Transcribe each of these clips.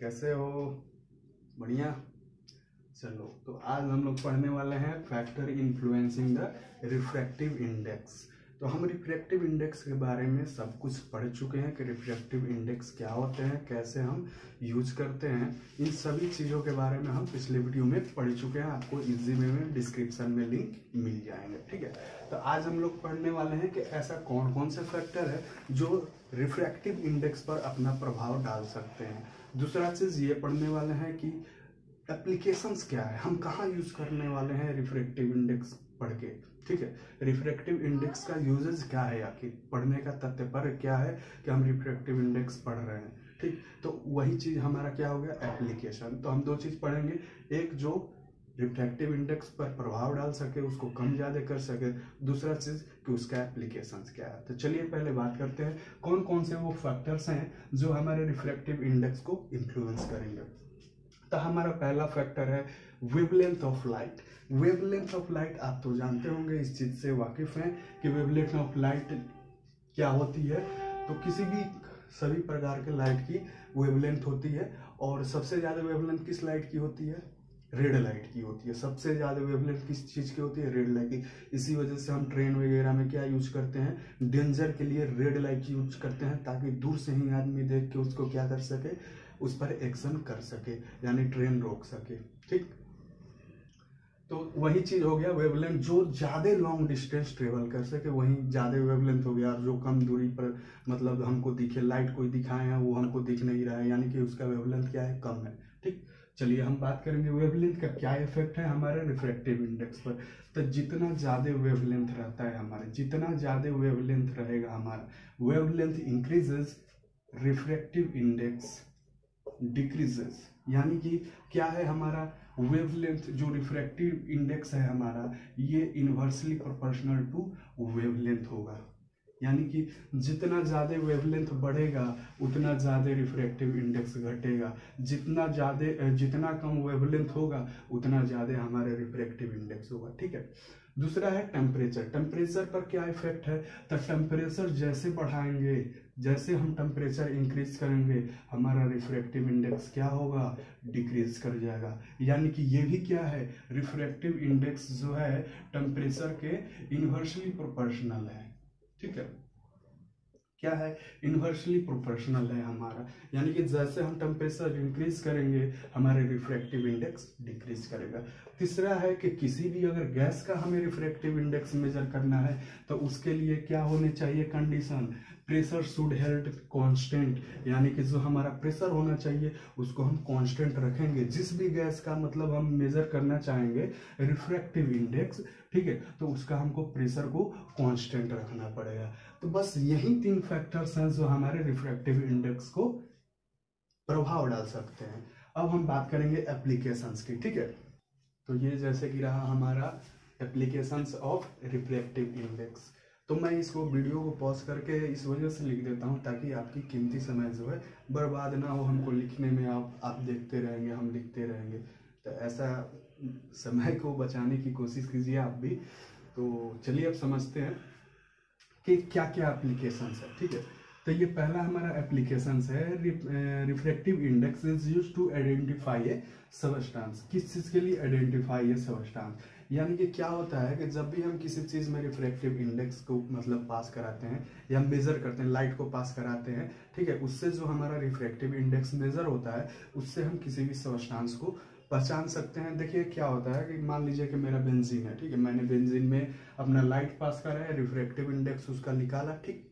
कैसे हो? बढ़िया। चलो, तो आज हम लोग पढ़ने वाले हैं factor influencing the refractive index. तो हम रिफ्रैक्टिव इंडेक्स के बारे में सब कुछ पढ़ चुके हैं कि रिफ्रैक्टिव इंडेक्स क्या होते हैं, कैसे हम यूज करते हैं। इन सभी चीज़ों के बारे में हम पिछले वीडियो में पढ़ चुके हैं। आपको इजी वे में डिस्क्रिप्शन में लिंक मिल जाएंगे, ठीक है। तो आज हम लोग पढ़ने वाले हैं कि ऐसा कौन कौन से फैक्टर है जो रिफ्रैक्टिव इंडेक्स पर अपना प्रभाव डाल सकते हैं। दूसरा चीज़ ये पढ़ने वाले हैं कि एप्लीकेशंस क्या है, हम कहाँ यूज करने वाले हैं रिफ्रैक्टिव इंडेक्स पढ़ के, ठीक है। रिफ्रैक्टिव इंडेक्स का यूजेज क्या है, आखिर पढ़ने का तात्पर्य क्या है कि हम रिफ्रैक्टिव इंडेक्स पढ़ रहे हैं, ठीक। तो वही चीज हमारा क्या हो गया, एप्लीकेशन। तो हम दो चीज पढ़ेंगे, एक जो रिफ्रैक्टिव इंडेक्स पर प्रभाव डाल सके, उसको कम ज्यादा कर सके। दूसरा चीज कि उसका एप्लीकेशंस क्या है। तो चलिए पहले बात करते हैं कौन कौन से वो फैक्टर्स हैं जो हमारे रिफ्रैक्टिव इंडेक्स को इन्फ्लुएंस करेंगे। तो हमारा पहला फैक्टर है wavelength of light. Wavelength of light आप तो जानते होंगे, इस चीज से वाकिफ हैं कि वेवलेंथ ऑफ लाइट क्या होती है। तो किसी भी सभी प्रकार के लाइट की वेवलेंथ होती है, और सबसे ज्यादा वेवलेंथ किस लाइट की होती है, रेड लाइट की होती है। सबसे ज्यादा वेवलेंथ किस चीज की होती है, रेड लाइट की। इसी वजह से हम ट्रेन वगैरह में क्या यूज करते हैं, डेंजर के लिए रेड लाइट यूज करते हैं, ताकि दूर से ही आदमी देख के उसको क्या कर सके, उस पर एक्शन कर सके, यानी ट्रेन रोक सके, ठीक। तो वही चीज हो गया वेवलेंथ, जो ज्यादा लॉन्ग डिस्टेंस ट्रेवल कर सके वही ज्यादा वेवलेंथ हो गया। जो कम दूरी पर मतलब हमको दिखे, लाइट कोई दिखाए हैं वो हमको दिख नहीं रहा है, यानी कि उसका वेवलेंथ क्या है, कम है, ठीक। चलिए हम बात करेंगे वेवलेंथ का क्या इफेक्ट है हमारे रिफ्रैक्टिव इंडेक्स पर। तो जितना ज्यादा वेवलेंथ रहता है हमारे, जितना ज्यादा वेवलेंथ रहेगा हमारा, wavelength increases, refractive index decreases. यानी कि क्या है हमारा वेवलेंथ, जो रिफ्रैक्टिव इंडेक्स है हमारा, ये इनवर्सली प्रोपोर्शनल टू वेवलेंथ होगा। यानी कि जितना ज्यादा वेवलेंथ बढ़ेगा उतना ज्यादा रिफ्रैक्टिव इंडेक्स घटेगा, जितना कम वेवलेंथ होगा उतना ज्यादा हमारे रिफ्रैक्टिव इंडेक्स होगा, ठीक है। दूसरा है टेम्परेचर। टेम्परेचर पर क्या इफेक्ट है, तो टेम्परेचर जैसे बढ़ाएंगे, जैसे हम टेम्परेचर इंक्रीज करेंगे, हमारा रिफ्रैक्टिव इंडेक्स क्या होगा, डिक्रीज कर जाएगा। यानी कि ये भी क्या है, रिफ्रैक्टिव इंडेक्स जो है टेम्परेचर के इनवर्सली प्रोपोर्शनल है, ठीक है। क्या है, इनवर्सली प्रोपोर्शनल है हमारा। यानी कि जैसे हम टेम्परेचर इंक्रीज करेंगे हमारे रिफ्रैक्टिव इंडेक्स डिक्रीज करेगा। तीसरा है कि किसी भी अगर गैस का हमें रिफ्रैक्टिव इंडेक्स मेजर करना है तो उसके लिए क्या होने चाहिए condition, pressure should held constant. यानी कि जो हमारा प्रेशर होना चाहिए उसको हम कांस्टेंट रखेंगे। जिस भी गैस का मतलब हम मेजर करना चाहेंगे रिफ्रैक्टिव इंडेक्स, ठीक है, तो उसका हमको प्रेशर को कांस्टेंट रखना पड़ेगा। तो बस यही तीन फैक्टर्स हैं जो हमारे रिफ्रैक्टिव इंडेक्स को प्रभाव डाल सकते हैं। अब हम बात करेंगे एप्लीकेशंस की, ठीक है। तो ये जैसे कि रहा हमारा एप्लीकेशंस ऑफ रिफ्रैक्टिव इंडेक्स। तो मैं इसको वीडियो को पॉज करके इस वजह से लिख देता हूँ ताकि आपकी कीमती समय जो है बर्बाद ना हो। हमको लिखने में आप देखते रहेंगे, हम लिखते रहेंगे, तो ऐसा समय को बचाने की कोशिश कीजिए आप भी। तो चलिए अब समझते हैं कि क्या क्या एप्लीकेशंस है, ठीक है। तो ये पहला हमारा एप्लीकेशंस है, refractive index is used to identify a substance. किस चीज के लिए आइडेंटिफाई ए सबस्टेंस, यानी कि क्या होता है कि जब भी हम किसी चीज में रिफ्रैक्टिव इंडेक्स को मतलब पास कराते हैं या मेजर करते हैं, लाइट को पास कराते हैं, ठीक है, उससे जो हमारा रिफ्रैक्टिव इंडेक्स मेजर होता है उससे हम किसी भी सबस्टेंस को पहचान सकते हैं। देखिए क्या होता है कि मान लीजिए कि मेरा बेंजीन है, ठीक है, मैंने बेंजीन में अपना लाइट पास करा है, रिफ्रैक्टिव इंडेक्स उसका निकाला, ठीक।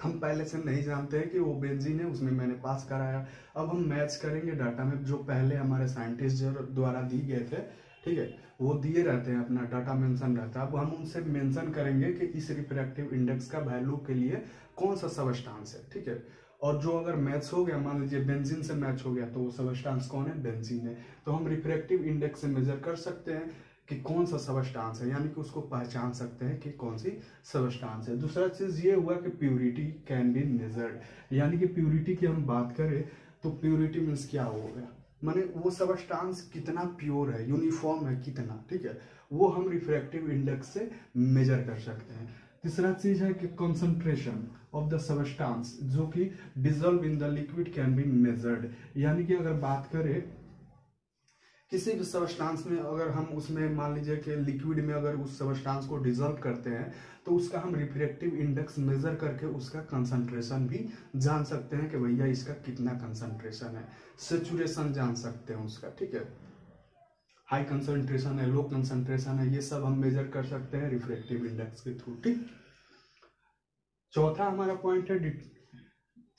हम पहले से नहीं जानते हैं कि वो बेंजीन है, उसमें मैंने पास कराया। अब हम मैच करेंगे डाटा में, जो पहले हमारे साइंटिस्ट द्वारा दी गए थे, ठीक है, वो दिए रहते हैं, अपना डाटा मेंशन रहता है। अब हम उनसे मेंशन करेंगे कि इस रिफ्रैक्टिव इंडेक्स का वैल्यू के लिए कौन सा सबस्टेंस है, ठीक है। और जो अगर मैच हो गया, मान लीजिए बेंजीन से मैच हो गया, तो वो सबस्टेंस कौन है, बेंजीन है। तो हम रिफ्रैक्टिव इंडेक्स से मेजर कर सकते हैं कि कौन सा सबस्टेंस है, यानी कि उसको पहचान सकते हैं कि कौन सी सबस्टेंस है। दूसरा चीज ये हुआ कि प्योरिटी कैन बी मेजर्ड। यानी कि प्योरिटी की हम बात करें तो प्योरिटी मीन्स क्या हो गया, माने वो सबस्टेंस कितना प्योर है, यूनिफॉर्म है कितना, ठीक है, वो हम रिफ्रैक्टिव इंडेक्स से मेजर कर सकते हैं। तीसरा चीज है कि कंसंट्रेशन ऑफ द सबस्टांस जो कि dissolve in the liquid can be measured, यानी कि अगर बात करें किसी भी सबस्टांस में, अगर हम उसमें मान लीजिए कि लिक्विड में अगर उस सबस्टांस को डिजोल्व करते हैं तो उसका हम रिफ्रैक्टिव इंडेक्स मेजर करके उसका कंसंट्रेशन भी जान सकते हैं कि भैया इसका कितना कंसंट्रेशन है, सेचुरेशन जान सकते हैं उसका, ठीक है, हाई कंसंट्रेशन है, लो कंसंट्रेशन है, ये सब हम मेजर कर सकते हैं रिफ्रैक्टिव इंडेक्स के थ्रू, ठीक। चौथा हमारा पॉइंट है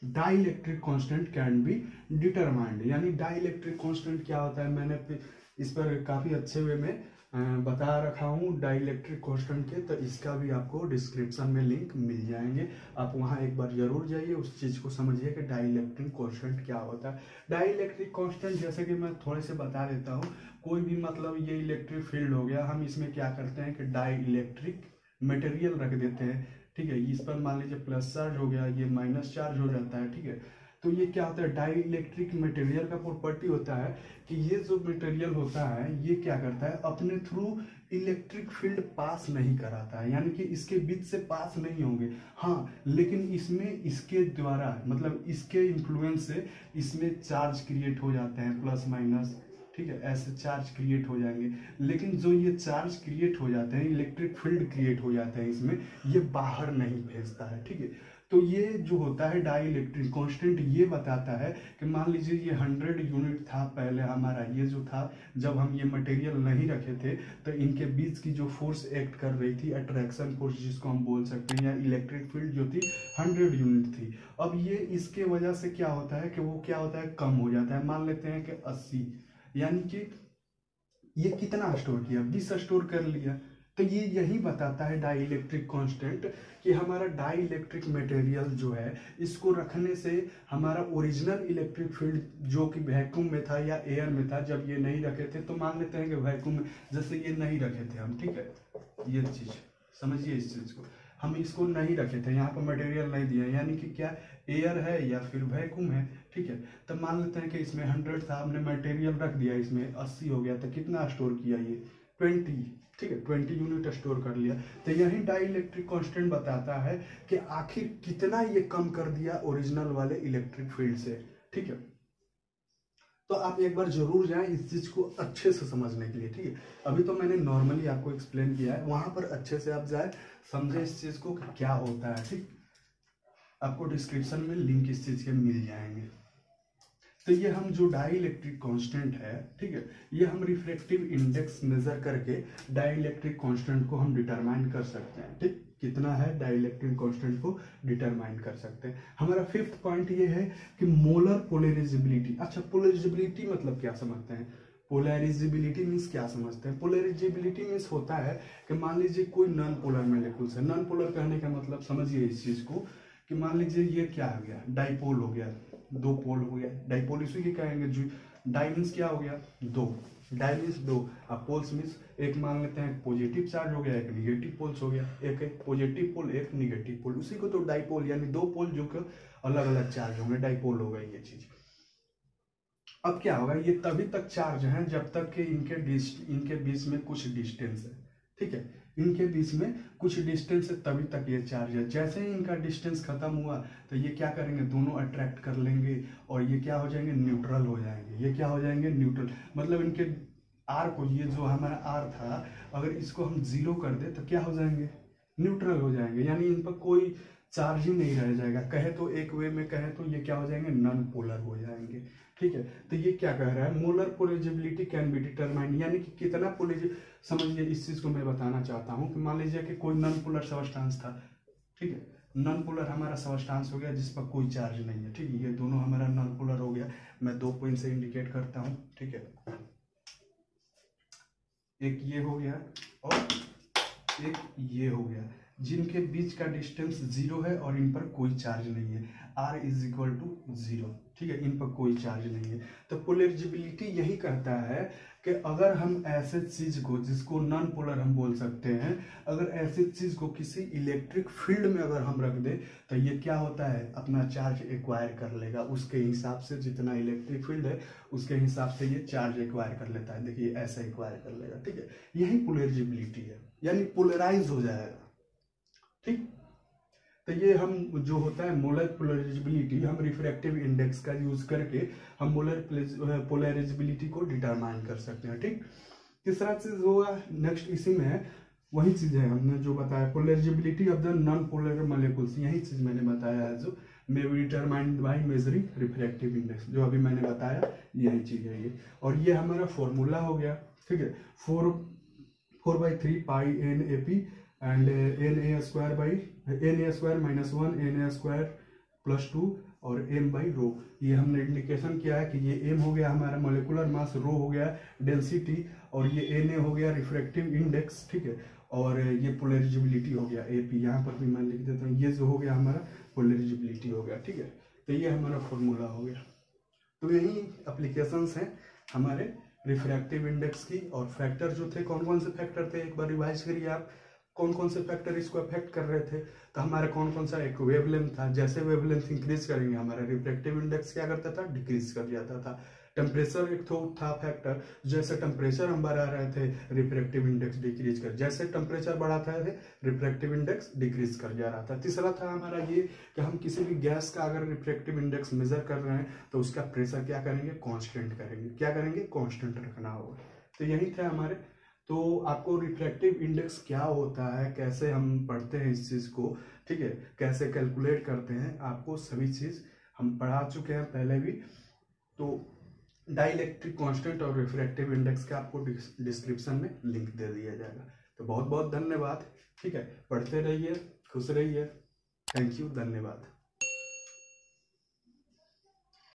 dielectric constant can be determined, यानी डाइलेक्ट्रिक कांस्टेंट क्या होता है, मैंने इस पर काफी अच्छे वे में बता रखा हूँ डाइलेक्ट्रिक कांस्टेंट के, तो इसका भी आपको डिस्क्रिप्शन में लिंक मिल जाएंगे, आप वहाँ एक बार जरूर जाइए, उस चीज को समझिए कि डाइलेक्ट्रिक कांस्टेंट क्या होता है। डाइलेक्ट्रिक कांस्टेंट जैसे कि मैं थोड़े से बता देता हूँ, कोई भी मतलब ये इलेक्ट्रिक फील्ड हो गया, हम इसमें क्या करते हैं कि डाई इलेक्ट्रिक मटेरियल रख देते हैं, ठीक है, इस पर मान लीजिए प्लस चार्ज हो गया, ये माइनस चार्ज हो जाता है, ठीक है, तो ये क्या होता है, डाई इलेक्ट्रिक मटेरियल का प्रॉपर्टी होता है कि ये जो मटेरियल होता है ये क्या करता है, अपने थ्रू इलेक्ट्रिक फील्ड पास नहीं कराता है, यानी कि इसके बीच से पास नहीं होंगे, हाँ, लेकिन इसमें इसके द्वारा मतलब इसके इन्फ्लुएंस से इसमें चार्ज क्रिएट हो जाते हैं, प्लस माइनस, ठीक है, ऐसे चार्ज क्रिएट हो जाएंगे, लेकिन जो ये चार्ज क्रिएट हो जाते हैं, इलेक्ट्रिक फील्ड क्रिएट हो जाते हैं इसमें, ये बाहर नहीं भेजता है, ठीक है। तो ये जो होता है डाई इलेक्ट्रिक कांस्टेंट, ये बताता है कि मान लीजिए ये 100 यूनिट था पहले हमारा, ये जो था जब हम ये मटेरियल नहीं रखे थे तो इनके बीच की जो फोर्स एक्ट कर रही थी, अट्रैक्शन फोर्स जिसको हम बोल सकते हैं, या इलेक्ट्रिक फील्ड जो थी 100 यूनिट थी। अब ये इसके वजह से क्या होता है कि वो क्या होता है, कम हो जाता है, मान लेते हैं कि 80, यानी कि ये कितना स्टोर किया, 20 स्टोर कर लिया, तो ये यही बताता है डाई इलेक्ट्रिक कांस्टेंट कि हमारा डाई इलेक्ट्रिक मटेरियल जो है इसको रखने से हमारा ओरिजिनल इलेक्ट्रिक फील्ड जो कि वैक्यूम में था या एयर में था, जब ये नहीं रखे थे, तो मान लेते हैं कि वैक्यूम में, जैसे ये नहीं रखे थे हम, ठीक है, ये चीज समझिए, इस चीज को हम इसको नहीं रखे थे, यहाँ पर मटेरियल नहीं दिया, यानी कि क्या एयर है या फिर वैक्यूम है, ठीक है, तो मान लेते हैं कि इसमें 100 था, हमने मटेरियल रख दिया, इसमें 80 हो गया, तो कितना स्टोर किया ये 20, ठीक है, 20 यूनिट स्टोर कर लिया, तो यही डाई इलेक्ट्रिक कांस्टेंट बताता है कि आखिर कितना ये कम कर दिया ओरिजिनल वाले इलेक्ट्रिक फील्ड से, ठीक है। तो आप एक बार जरूर जाएं इस चीज को अच्छे से समझने के लिए, ठीक है, अभी तो मैंने नॉर्मली आपको एक्सप्लेन किया है, वहां पर अच्छे से आप जाए समझे इस चीज को क्या होता है, ठीक, आपको डिस्क्रिप्शन में लिंक इस चीज के मिल जाएंगे। तो ये हम जो डाई इलेक्ट्रिक कांस्टेंट है, ठीक है, ये हम रिफ्रैक्टिव इंडेक्स मेजर करके डाई इलेक्ट्रिक कांस्टेंट को हम डिटरमाइन कर सकते हैं, ठीक, कितना है डाई इलेक्ट्रिक कांस्टेंट को डिटरमाइन कर सकते हैं। हमारा 5th पॉइंट ये है कि मोलर पोलराइजेबिलिटी। अच्छा, पोलराइजेबिलिटी मतलब क्या समझते हैं, पोलराइजेबिलिटी मीन्स क्या समझते हैं, पोलराइजेबिलिटी मीन्स होता है कि मान लीजिए कोई नॉन पोलर मॉलिक्यूल्स है, नॉन पोलर कहने का मतलब समझिए इस चीज को कि मान लीजिए ये क्या हो गया, डाइपोल हो गया, 2 पोल हो गया, डाइपोल इसी के कहेंगे, जो डाई मीन्स क्या हो गया 2, डाई मीन्स 2, अब पोल्स मीन्स एक मान लेते हैं पॉजिटिव चार्ज हो गया, एक निगेटिव पोल्स हो गया, एक पॉजिटिव पोल एक निगेटिव पोल, उसी को तो डाइपोल यानी 2 पोल जो कि अलग अलग चार्ज होंगे, डाइपोल होगा ये चीज। अब क्या होगा, ये तभी तक चार्ज है जब तक कि इनके बीच में कुछ डिस्टेंस है, ठीक है, इनके बीच में कुछ डिस्टेंस है तभी तक ये चार्ज है, जैसे ही इनका डिस्टेंस खत्म हुआ तो ये क्या करेंगे, दोनों अट्रैक्ट कर लेंगे और ये क्या हो जाएंगे, न्यूट्रल हो जाएंगे, ये क्या हो जाएंगे, न्यूट्रल, मतलब इनके आर को, ये जो हमारा आर था अगर इसको हम 0 कर दे तो क्या हो जाएंगे, न्यूट्रल हो जाएंगे, यानी इन पर कोई चार्ज ही नहीं रह जाएगा, कहे तो एक वे में कहे तो ये क्या हो जाएंगे, नॉन पोलर हो जाएंगे, ठीक है। तो ये क्या कह रहा है, molar polarisability can be determined, यानी कि कितना पोलराइज, समझिए इस चीज को मैं बताना चाहता हूँ कि मान लीजिए कि कोई नॉन पोलर सबस्टांस था, ठीक है, नॉन पोलर हमारा सबस्टांस हो गया जिस पर कोई चार्ज नहीं है, ठीक है, ये दोनों हमारा नॉन पोलर हो गया, मैं 2 पॉइंट से इंडिकेट करता हूँ, ठीक है, एक ये हो गया और एक ये हो गया, जिनके बीच का डिस्टेंस 0 है और इन पर कोई चार्ज नहीं है, R इज इक्वल टू 0, ठीक है, इन पर कोई चार्ज नहीं है। तो पोलराइजेबिलिटी यही कहता है कि अगर हम ऐसे चीज को, जिसको नॉन पोलर हम बोल सकते हैं, अगर ऐसे चीज को किसी इलेक्ट्रिक फील्ड में अगर हम रख दे तो ये क्या होता है, अपना चार्ज एक्वायर कर लेगा, उसके हिसाब से जितना इलेक्ट्रिक फील्ड है उसके हिसाब से ये चार्ज एक्वायर कर लेता है, देखिए ऐसा एक्वायर कर लेगा, ठीक है, यही पोलराइजेबिलिटी है, यानी पोलराइज हो जाएगा, ठीक। तो ये हम जो होता है मोलर पोलराइजेबिलिटी, हम रिफ्रैक्टिव इंडेक्स का यूज करके हम मोलर पोलराइजेबिलिटी को डिटरमाइन कर सकते हैं। ठीक। तीसरा चीज होगा नेक्स्ट इसी में है, वही चीज है हमने जो बताया polarisability of the non polar molecules, यही चीज मैंने बताया है जो may be determined by measuring refractive index, जो अभी मैंने बताया यही चीज है ये। और ये हमारा फॉर्मूला हो गया। ठीक है, 4/3 pi N A P and N A square by N A square minus 1 N A square plus 2 और एम बाई रो। ये हमने इंडिकेशन किया है कि ये एम हो गया हमारा मोलिकुलर मास, रो हो गया डेंसिटी, और ये एन ए हो गया रिफ्रैक्टिव इंडेक्स। ठीक है, और ये पोलराइजेबिलिटी हो गया ए पी, यहाँ पर भी मैं लिख देता हूँ, ये जो हो गया हमारा पोलराइजेबिलिटी हो गया। ठीक है, तो ये हमारा फॉर्मूला हो गया। तो यही एप्लीकेशंस हैं हमारे रिफ्रैक्टिव इंडेक्स की। और फैक्टर जो थे, कौन कौन से फैक्टर थे एक बार रिवाइज करिए आप, कौन कौन से फैक्टर इसको अफेक्ट कर रहे थे। तो हमारा कौन कौन सा, एक वेवलेंथ था, जैसे वेवलेंथ इंक्रीज करेंगे हमारा रिफ्रैक्टिव इंडेक्स क्या करता था, डिक्रीज कर जाता था। टेम्परेचर एक तो था फैक्टर, जैसे टेम्परेचर हम बढ़ा रहे थे रिफ्रैक्टिव इंडेक्स डिक्रीज कर, जैसे टेम्परेचर बढ़ाता है रिफ्रैक्टिव इंडेक्स डिक्रीज कर जा रहा था। तीसरा था हमारा ये कि हम किसी भी गैस का अगर रिफ्रैक्टिव इंडेक्स मेजर कर रहे हैं तो उसका प्रेशर क्या करेंगे, कांस्टेंट करेंगे। क्या करेंगे, कांस्टेंट रखना होगा। तो यही थे हमारे। तो आपको रिफ्रैक्टिव इंडेक्स क्या होता है, कैसे हम पढ़ते हैं इस चीज़ को, ठीक है, कैसे कैलकुलेट करते हैं, आपको सभी चीज़ हम पढ़ा चुके हैं पहले भी। तो डाइलेक्ट्रिक कांस्टेंट और रिफ्रैक्टिव इंडेक्स का आपको डिस्क्रिप्शन में लिंक दे दिया जाएगा। तो बहुत बहुत धन्यवाद। ठीक है, पढ़ते रहिए, खुश रहिए। थैंक यू, धन्यवाद।